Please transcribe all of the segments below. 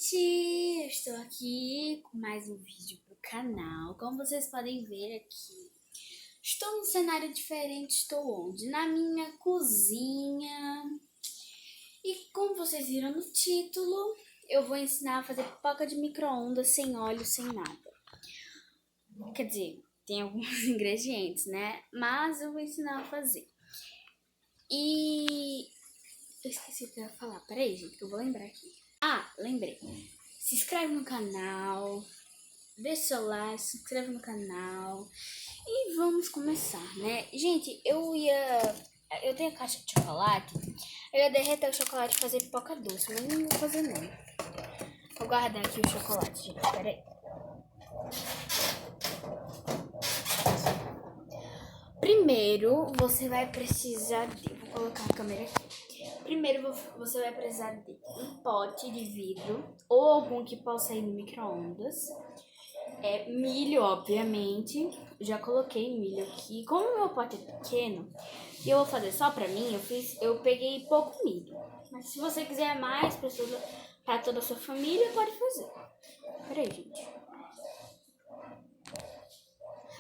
gente! Eu estou aqui com mais um vídeo pro canal. Como vocês podem ver aqui, estou num cenário diferente. Estou onde? Na minha cozinha. E como vocês viram no título, eu vou ensinar a fazer pipoca de micro-ondas sem óleo, sem nada. Quer dizer, tem alguns ingredientes, né? Mas eu vou ensinar a fazer. E eu esqueci o que eu ia falar. Peraí, gente, que eu vou lembrar aqui. Lembrei. Se inscreve no canal, deixa seu like, se inscreve no canal e vamos começar, né? Gente, eu tenho a caixa de chocolate, eu ia derreter o chocolate e fazer pipoca doce, mas não vou fazer não. Vou guardar aqui o chocolate, gente, peraí. Primeiro, você vai precisar de... Vou colocar a câmera aqui. Primeiro, você vai precisar de um pote de vidro ou algum que possa ir no micro-ondas. Milho, obviamente. Já coloquei milho aqui. Como o meu pote é pequeno e eu vou fazer só pra mim, eu peguei pouco milho. Mas se você quiser mais pra toda a sua família, pode fazer. Peraí, gente.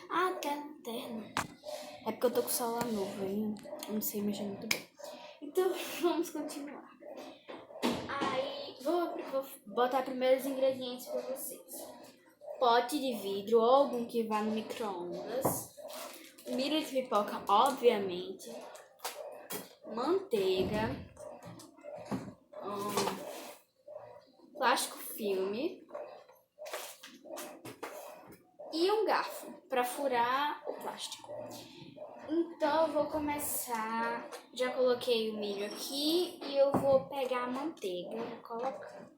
Tá na lanterna. É porque eu tô com o celular novo, hein? Eu não sei mexer muito bem. Então, vamos continuar. Aí, vou botar primeiro os ingredientes pra vocês. Pote de vidro ou algum que vá no micro-ondas. Milho de pipoca, obviamente. Manteiga. Plástico filme. E um garfo para furar o plástico. Então eu vou começar. Já coloquei o milho aqui e eu vou pegar a manteiga e vou colocar.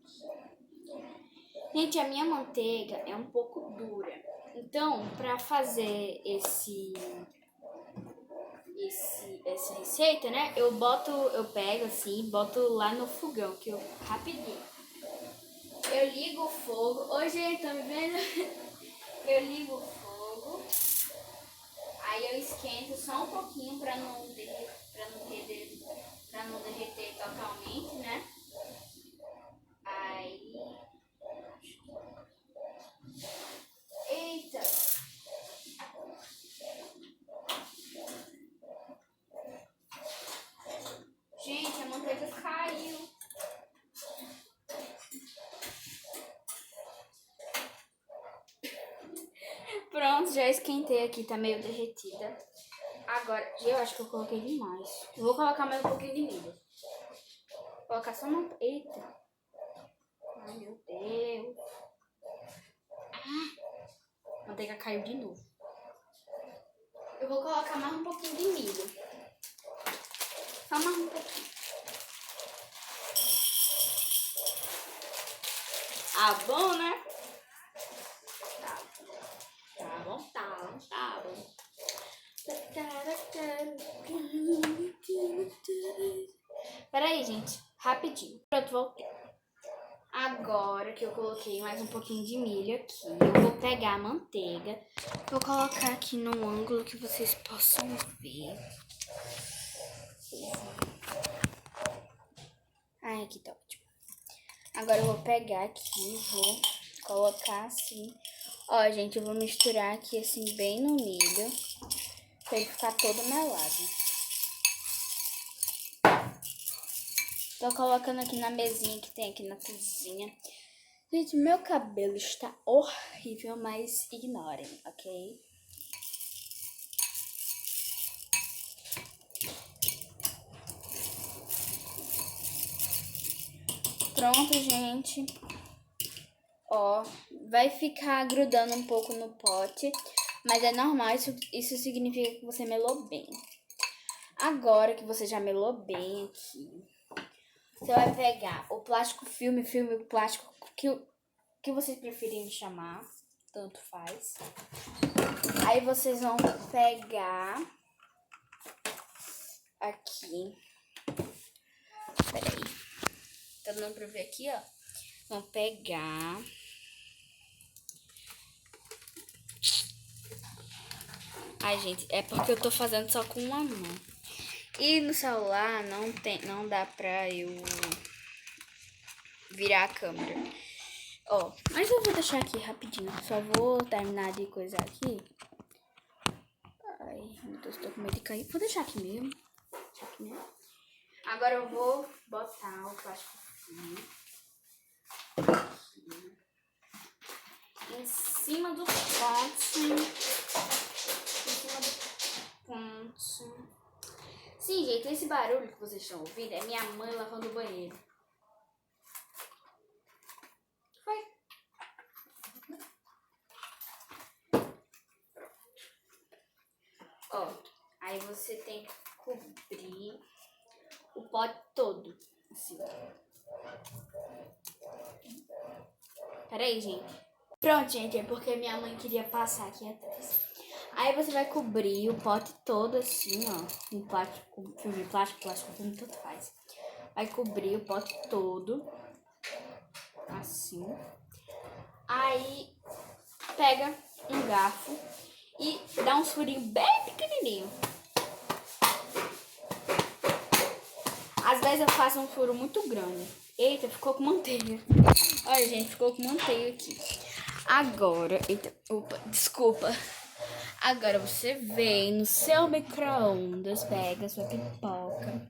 Gente, a minha manteiga é um pouco dura. Então, para fazer essa receita, né? Eu pego assim, boto lá no fogão, que eu rapidinho. Eu ligo o fogo. Oi, gente, tá me vendo? Eu ligo o fogo. Aí eu esquento só um pouquinho para não derreter totalmente, né? Aí. Eita! Gente, a manteiga caiu. Pronto, já esquentei aqui, tá meio derretida. Agora, eu acho que eu coloquei demais. Eu vou colocar mais um pouquinho de milho. Vou colocar só uma... Eita! Ai, meu Deus! A manteiga caiu de novo. Eu vou colocar mais um pouquinho de milho. Só mais um pouquinho. Bom, né? Tá bom. Peraí, gente. Rapidinho. Pronto, voltei. Agora que eu coloquei mais um pouquinho de milho aqui, eu vou pegar a manteiga. Vou colocar aqui num ângulo que vocês possam ver. Aqui tá ótimo. Agora eu vou pegar aqui e vou colocar assim. Ó, gente, eu vou misturar aqui assim bem no milho, pra ele ficar todo melado. Tô colocando aqui na mesinha que tem aqui na cozinha. Gente, meu cabelo está horrível, mas ignorem, ok? Pronto, gente. Ó, vai ficar grudando um pouco no pote, mas é normal, isso significa que você melou bem. Agora que você já melou bem aqui, você vai pegar o plástico filme, plástico que vocês preferirem chamar, tanto faz. Aí vocês vão pegar aqui, peraí, tá dando pra ver aqui, ó. Vão pegar gente, é porque eu tô fazendo só com uma mão. E no celular não dá pra eu virar a câmera. Ó, mas eu vou deixar aqui rapidinho. Só vou terminar de coisar aqui. Ai, meu Deus, tô com medo de cair. Vou deixar aqui mesmo. Deixar aqui mesmo. Agora eu vou botar o plástico aqui. Em cima do pote. Em cima do ponto. Sim, gente, esse barulho que vocês estão ouvindo é minha mãe lavando o banheiro. Foi. Ó, aí você tem que cobrir o pote todo, assim. Peraí, gente. Pronto, gente, é porque minha mãe queria passar aqui atrás. Aí você vai cobrir o pote todo assim, ó. Um plástico, um filme de plástico, filme tanto faz. Vai cobrir o pote todo. Assim. Aí pega um garfo e dá um furinho bem pequenininho. Às vezes eu faço um furo muito grande. Eita, ficou com manteiga. Olha, gente, ficou com manteiga aqui. Agora, eita, opa, desculpa. Agora você vem no seu micro-ondas, pega a sua pipoca.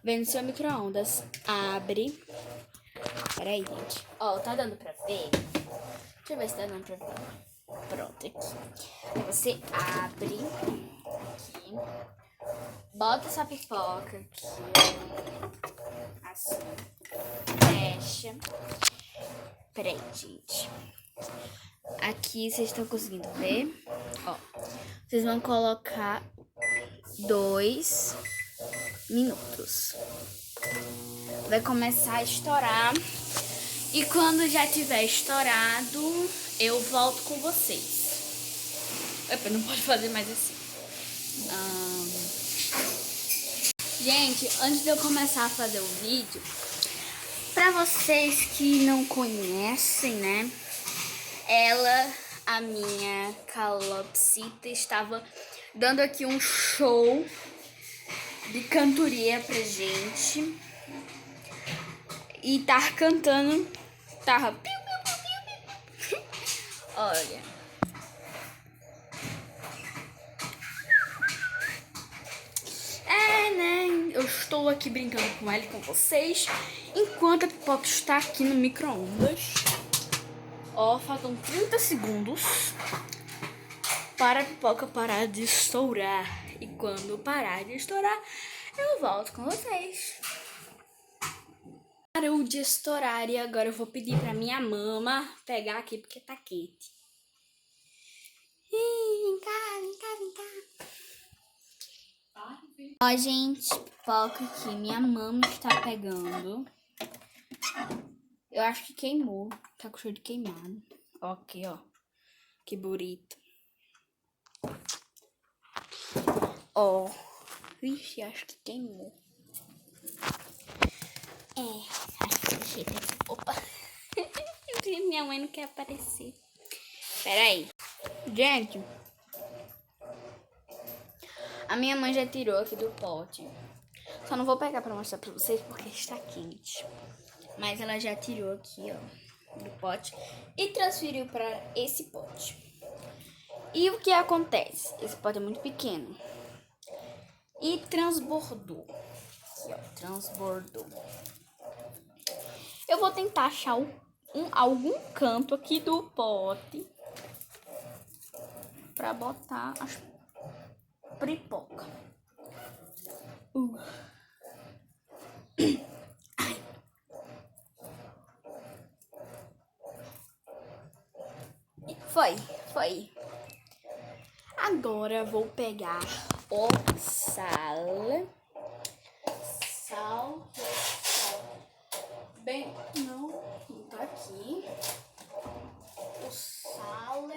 Vem no seu micro-ondas, abre. Peraí, gente. Ó, tá dando pra ver? Deixa eu ver se tá dando pra ver. Pronto, aqui. Aí você abre aqui. Bota sua pipoca aqui. Assim. Fecha. Peraí, gente. Aqui vocês estão conseguindo ver? Ó. Vocês vão colocar 2 minutos. Vai começar a estourar. E quando já tiver estourado, eu volto com vocês. Epa, não pode fazer mais assim. Gente, antes de eu começar a fazer o vídeo, pra vocês que não conhecem, né? Ela, a minha calopsita, estava dando aqui um show de cantoria pra gente. E tava cantando, tava piu, piu, piu, piu. Olha. É, né? Eu estou aqui brincando com ela e com vocês, enquanto a pipoca está aqui no micro-ondas. Ó, faltam 30 segundos para a pipoca parar de estourar. E quando parar de estourar, eu volto com vocês. Parou de estourar e agora eu vou pedir pra minha mama pegar aqui porque tá quente. Vem cá, vem cá, vem cá. Ó, gente, pipoca aqui. Minha mama está pegando. Eu acho que queimou. Tá com cheiro de queimado. Ó, aqui, ó. Que bonito. Ó. Vixe, acho que queimou. Acho que deixei aqui. Opa. Minha mãe não quer aparecer. Pera aí. Gente. A minha mãe já tirou aqui do pote. Só não vou pegar pra mostrar pra vocês porque está quente. Mas ela já tirou aqui, ó, do pote e transferiu para esse pote. E o que acontece? Esse pote é muito pequeno. E transbordou. Aqui, ó, transbordou. Eu vou tentar achar algum canto aqui do pote pra botar as pipoca. Foi. Agora vou pegar o sal. Sal. Bem, não tá aqui. O sal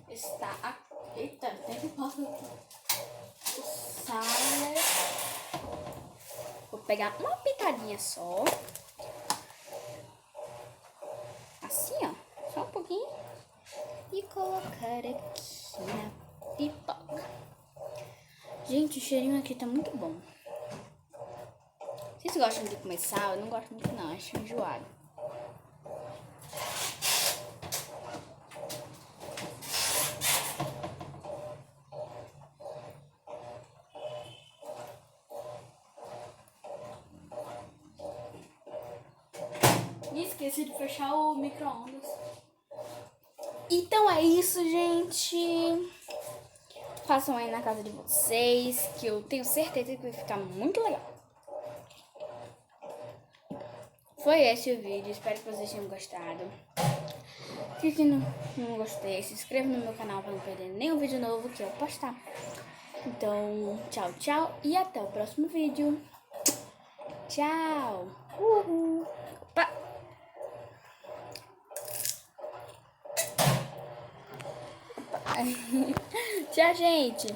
está aqui. Eita, tem pipoca aqui. O sal. Vou pegar uma pitadinha só. Assim, ó. Só um pouquinho. E colocar aqui na pipoca. Gente, o cheirinho aqui tá muito bom. Vocês gostam de comer sal? Eu não gosto muito não, acho enjoado. Esqueci de fechar o micro-ondas. Então é isso, gente. Façam aí na casa de vocês, que eu tenho certeza que vai ficar muito legal. Foi esse o vídeo, espero que vocês tenham gostado. Clique no gostei, se inscreva no meu canal para não perder nenhum vídeo novo que eu postar. Então, tchau, tchau e até o próximo vídeo. Tchau. Uhul. Opa. Tchau, gente.